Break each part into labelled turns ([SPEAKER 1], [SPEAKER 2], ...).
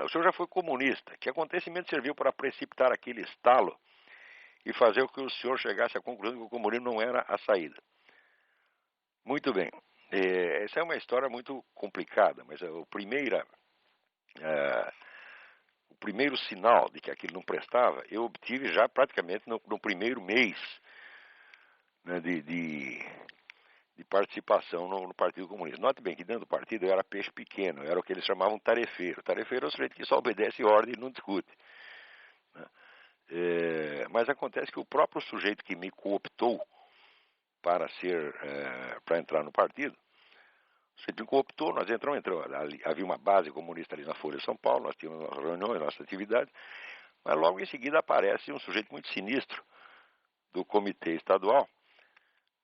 [SPEAKER 1] O senhor já foi comunista. Que acontecimento serviu para precipitar aquele estalo e fazer com que o senhor chegasse à conclusão que o comunismo não era a saída? Muito bem. Essa é uma história muito complicada, mas o primeiro sinal de que aquilo não prestava, eu obtive já praticamente no primeiro mês, né, de participação no Partido Comunista. Note bem que dentro do partido eu era peixe pequeno, era o que eles chamavam tarefeiro. Tarefeiro é o sujeito que só obedece ordem e não discute, né? Mas acontece que o próprio sujeito que me cooptou para entrar no partido, o sujeito me cooptou, nós entramos, havia uma base comunista ali na Folha de São Paulo, nós tínhamos nossas reuniões, nossas atividades, mas logo em seguida aparece um sujeito muito sinistro do comitê estadual,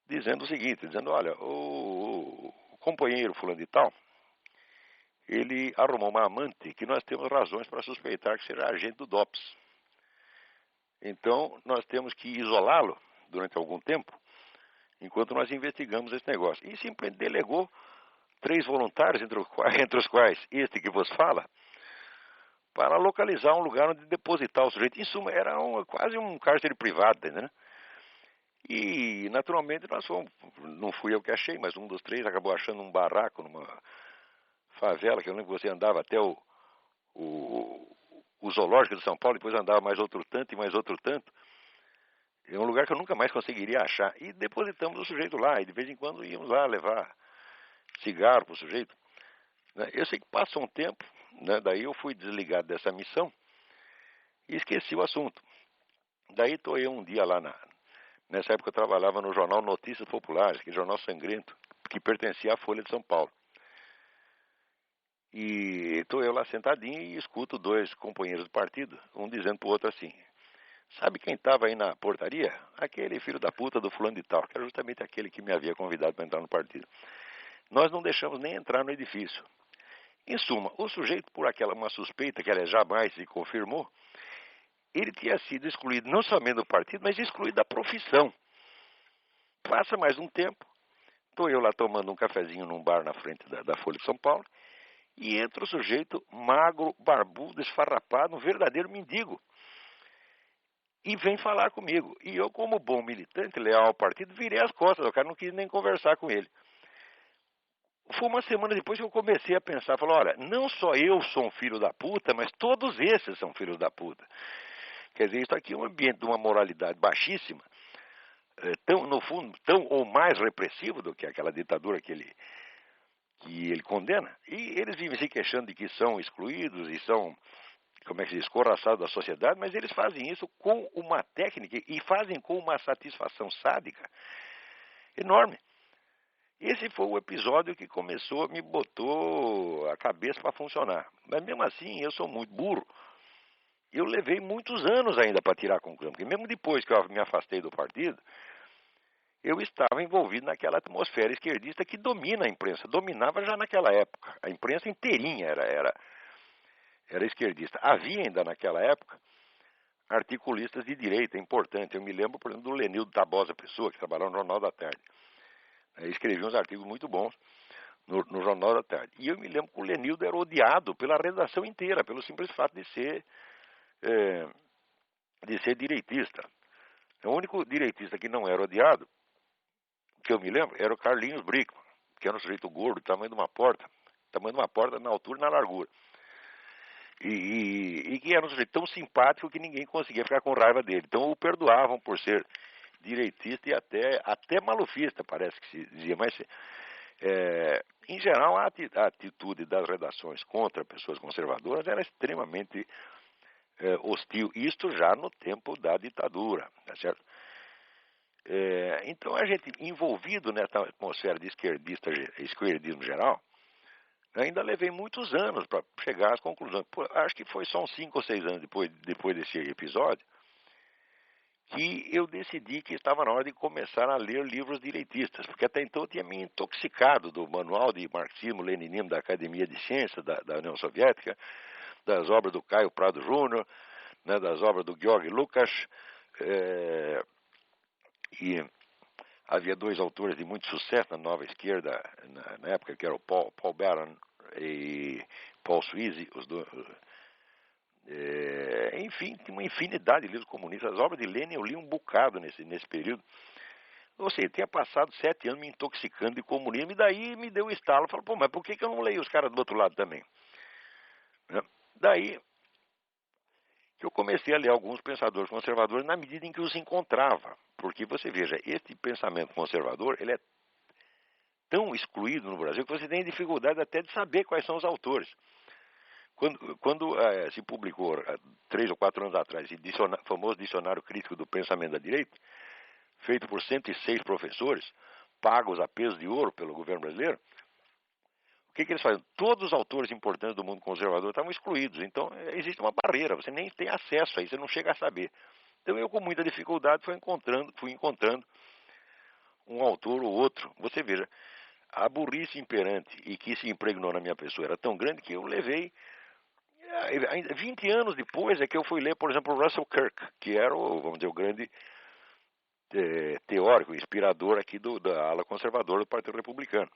[SPEAKER 1] dizendo o seguinte, dizendo, olha, o companheiro fulano de tal, ele arrumou uma amante que nós temos razões para suspeitar que seja agente do DOPS. Então, nós temos que isolá-lo durante algum tempo, enquanto nós investigamos esse negócio. E simplesmente delegou 3 voluntários, entre os quais este que vos fala, para localizar um lugar onde depositar o sujeito. Em suma, era quase um cárcere privado, né? E, naturalmente, não fui eu que achei, mas um dos 3 acabou achando um barraco numa favela, que eu lembro que você andava até o zoológico de São Paulo, depois andava mais outro tanto e mais outro tanto. É um lugar que eu nunca mais conseguiria achar. E depositamos o sujeito lá, e de vez em quando íamos lá levar cigarro para o sujeito. Eu sei que passou um tempo, né, daí eu fui desligado dessa missão e esqueci o assunto. Daí estou eu um dia lá nessa época eu trabalhava no jornal Notícias Populares, que é jornal sangrento, que pertencia à Folha de São Paulo. E estou eu lá sentadinho e escuto 2 companheiros do partido, um dizendo para o outro assim, sabe quem estava aí na portaria? Aquele filho da puta do fulano de tal, que era justamente aquele que me havia convidado para entrar no partido. Nós não deixamos nem entrar no edifício. Em suma, o sujeito, por uma suspeita que ela jamais se confirmou, ele tinha sido excluído não somente do partido, mas excluído da profissão. Passa mais um tempo, estou eu lá tomando um cafezinho num bar na frente da Folha de São Paulo, e entra o sujeito magro, barbudo, esfarrapado, um verdadeiro mendigo. E vem falar comigo. E eu, como bom militante, leal ao partido, virei as costas, o cara não quis nem conversar com ele. Foi uma semana depois que eu comecei a pensar, falei, olha, não só eu sou um filho da puta, mas todos esses são filhos da puta. Quer dizer, isso aqui é um ambiente de uma moralidade baixíssima, no fundo, tão ou mais repressivo do que aquela ditadura que ele condena. E eles vivem se queixando de que são excluídos e são, como é que se diz, escorraçados da sociedade, mas eles fazem isso com uma técnica e fazem com uma satisfação sádica enorme. Esse foi o episódio que me botou a cabeça para funcionar. Mas mesmo assim, eu sou muito burro. Eu levei muitos anos ainda para tirar a conclusão, porque mesmo depois que eu me afastei do partido, eu estava envolvido naquela atmosfera esquerdista que domina a imprensa, dominava já naquela época. A imprensa inteirinha era esquerdista. Havia ainda naquela época articulistas de direita importantes. Eu me lembro, por exemplo, do Lenildo Tabosa Pessoa, que trabalhava no Jornal da Tarde. Escrevia uns artigos muito bons no Jornal da Tarde. E eu me lembro que o Lenildo era odiado pela redação inteira, pelo simples fato de ser direitista. O único direitista que não era odiado, que eu me lembro, era o Carlinhos Brickman, que era um sujeito gordo, tamanho de uma porta na altura e na largura. E que era um sujeito tão simpático que ninguém conseguia ficar com raiva dele. Então o perdoavam por ser direitista e até malufista, parece que se dizia. Mas, em geral, a atitude das redações contra pessoas conservadoras era extremamente hostil. Isto já no tempo da ditadura, tá certo? Então, a gente, envolvido nessa atmosfera de esquerdismo geral, ainda levei muitos anos para chegar às conclusões. Acho que foi só uns 5 ou 6 anos depois desse episódio que eu decidi que estava na hora de começar a ler livros direitistas, porque até então eu tinha me intoxicado do manual de marxismo-leninismo da Academia de Ciências da União Soviética, das obras do Caio Prado Júnior, né, das obras do Georg Lukács, e havia 2 autores de muito sucesso na nova esquerda na época, que eram o Paul Baran e Paul Suisse, enfim, tem uma infinidade de livros comunistas. As obras de Lenin eu li um bocado nesse período. Ou seja, tinha passado 7 anos me intoxicando de comunismo, e daí me deu o estalo. Eu falei, pô, mas por que eu não leio os caras do outro lado também? Né? Daí que eu comecei a ler alguns pensadores conservadores na medida em que os encontrava. Porque você veja, este pensamento conservador, ele é tão excluído no Brasil que você tem dificuldade até de saber quais são os autores. Quando se publicou, 3 ou 4 anos atrás, o famoso Dicionário Crítico do Pensamento da Direita, feito por 106 professores, pagos a peso de ouro pelo governo brasileiro, o que eles fazem? Todos os autores importantes do mundo conservador estavam excluídos. Então, existe uma barreira, você nem tem acesso a isso, você não chega a saber. Então, eu, com muita dificuldade, fui encontrando um autor ou outro. Você veja, a burrice imperante e que se impregnou na minha pessoa era tão grande que eu levei... 20 anos depois é que eu fui ler, por exemplo, Russell Kirk, que era vamos dizer, o grande teórico, inspirador aqui da ala conservadora do Partido Republicano.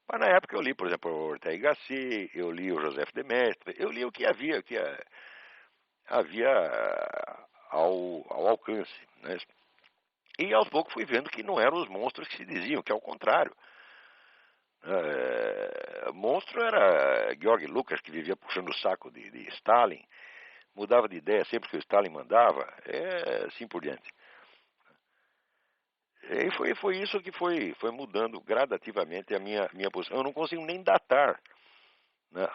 [SPEAKER 1] Mas na época eu li, por exemplo, o Ortega y Gasset, eu li o Joseph de Maistre, eu li o que havia ao alcance. Né? E aos poucos fui vendo que não eram os monstros que se diziam, que ao contrário. Monstro era Georg Lucas, que vivia puxando o saco de Stalin, mudava de ideia sempre que o Stalin mandava, assim por diante. E foi isso que foi mudando gradativamente a minha posição. Eu não consigo nem datar, né,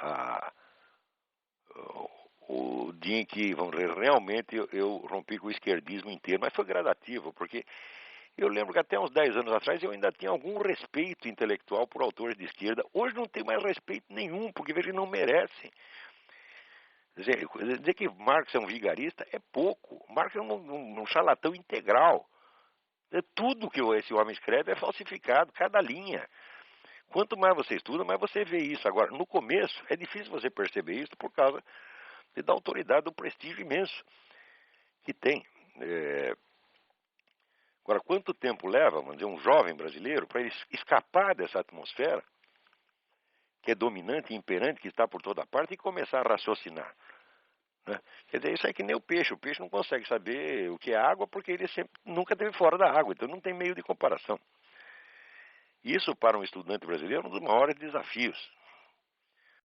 [SPEAKER 1] o dia em que, vamos dizer, realmente eu rompi com o esquerdismo inteiro, mas foi gradativo, porque eu lembro que até uns 10 anos atrás eu ainda tinha algum respeito intelectual por autores de esquerda. Hoje não tenho mais respeito nenhum, porque vejo que não merecem. Dizer que Marx é um vigarista é pouco. Marx é um charlatão integral. Tudo que esse homem escreve é falsificado, cada linha. Quanto mais você estuda, mais você vê isso. Agora, no começo, é difícil você perceber isso por causa da autoridade, do prestígio imenso que tem. Agora, quanto tempo leva, vamos dizer, um jovem brasileiro para ele escapar dessa atmosfera que é dominante e imperante, que está por toda parte, e começar a raciocinar? Né? Quer dizer, isso é que nem o peixe. O peixe não consegue saber o que é água porque ele nunca esteve fora da água, então não tem meio de comparação. Isso, para um estudante brasileiro, é um dos maiores desafios.